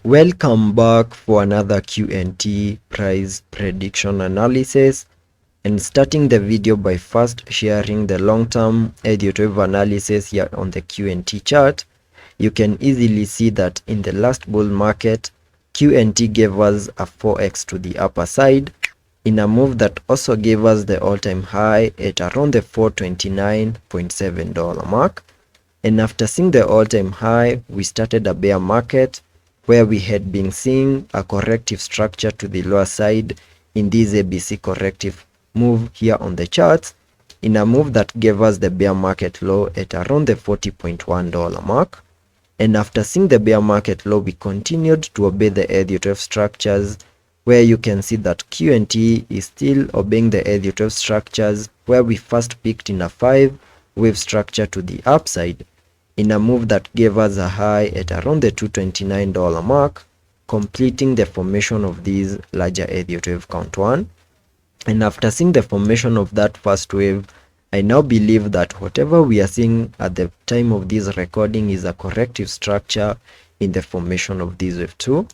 Welcome back for another QNT price prediction analysis, and starting the video by first sharing the long-term Elliot wave analysis here on the QNT chart. You can easily see that in the last bull market, QNT gave us a 4x to the upper side in a move that also gave us the all-time high at around the $429.7 mark. And after seeing the all-time high, we started a bear market where we had been seeing a corrective structure to the lower side in this ABC corrective move here on the charts, in a move that gave us the bear market low at around the $40.1 mark. And after seeing the bear market low, we continued to obey the Elliot wave structures, where you can see that QNT is still obeying the Elliot wave structures, where we first peaked in a 5-wave structure to the upside in a move that gave us a high at around the $229 mark, completing the formation of this larger Elliot wave count 1. And after seeing the formation of that first wave, I now believe that whatever we are seeing at the time of this recording is a corrective structure in the formation of this wave 2.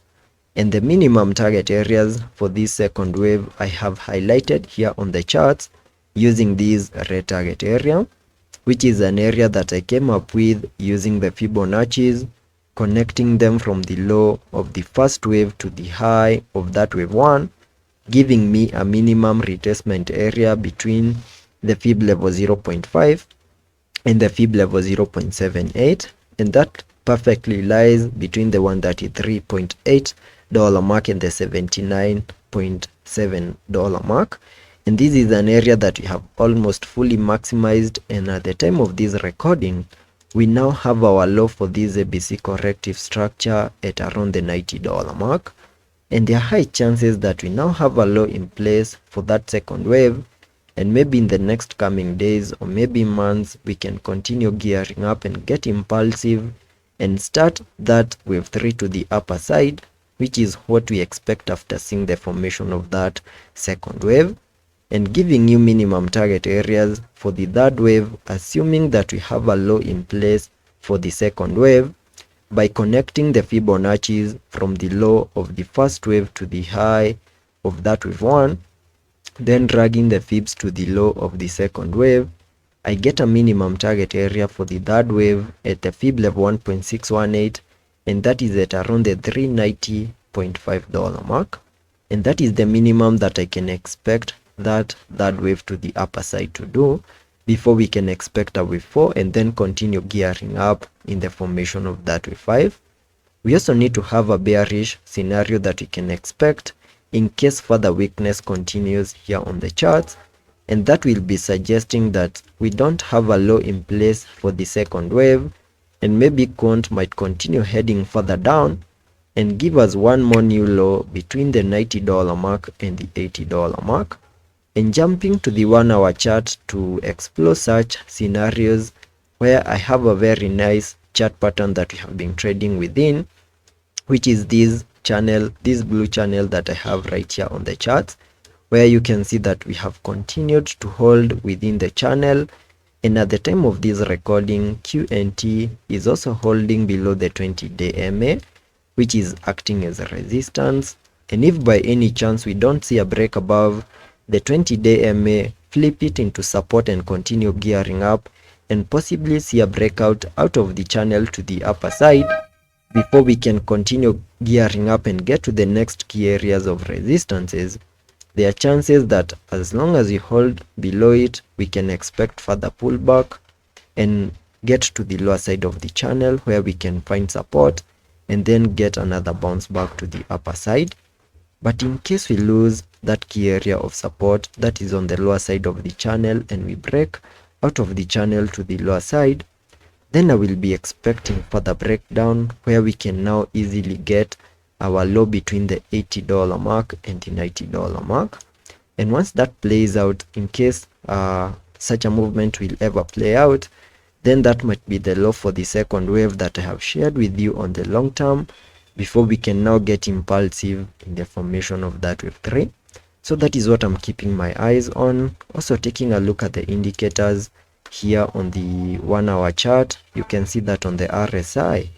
And the minimum target areas for this second wave I have highlighted here on the charts using this red target area, which is an area that I came up with using the Fibonacci's, connecting them from the low of the first wave to the high of that wave 1, giving me a minimum retracement area between the Fib level 0.5 and the Fib level 0.78, and that perfectly lies between the $133.8 mark and the $79.7 mark. And this is an area that we have almost fully maximized, and at the time of this recording, we now have our low for this ABC corrective structure at around the $90 mark. And there are high chances that we now have a low in place for that second wave, and maybe in the next coming days or maybe months, we can continue gearing up and get impulsive and start that wave 3 to the upper side, which is what we expect after seeing the formation of that second wave, and giving you minimum target areas for the third wave, assuming that we have a low in place for the second wave, by connecting the Fibonacci's from the low of the first wave to the high of that wave 1, then dragging the fibs to the low of the second wave. I get a minimum target area for the third wave at the fib level 1.618, and that is at around the $390.5 mark, and that is the minimum that I can expect that third wave to the upper side to do before we can expect a wave 4 and then continue gearing up in the formation of that wave 5. We also need to have a bearish scenario that we can expect in case further weakness continues here on the charts, and that will be suggesting that we don't have a low in place for the second wave, and maybe Quant might continue heading further down and give us one more new low between the $90 mark and the $80 mark. And jumping to the 1 hour chart to explore such scenarios where I have a very nice chart pattern that we have been trading within, which is this channel, this blue channel that I have right here on the chart, where you can see that we have continued to hold within the channel, and at the time of this recording, QNT is also holding below the 20-day MA, which is acting as a resistance. And if by any chance we don't see a break above the 20-day MA, flip it into support and continue gearing up, and possibly see a breakout out of the channel to the upper side before we can continue gearing up and get to the next key areas of resistances. There are chances that as long as we hold below it, we can expect further pullback and get to the lower side of the channel where we can find support and then get another bounce back to the upper side. But in case we lose that key area of support that is on the lower side of the channel and we break out of the channel to the lower side, then I will be expecting further breakdown where we can now easily get our low between the $80 mark and the $90 mark. And once that plays out, in case such a movement will ever play out, then that might be the low for the second wave that I have shared with you on the long term before we can now get impulsive in the formation of that wave 3. So that is what I'm keeping my eyes on. Also taking a look at the indicators here on the 1 hour chart, you can see that on the RSI,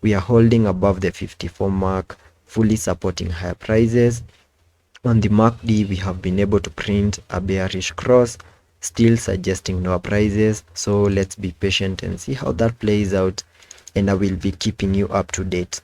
we are holding above the 54 mark fully supporting higher prices. On the MACD, we have been able to print a bearish cross, still suggesting lower prices. So let's be patient and see how that plays out, and I will be keeping you up to date.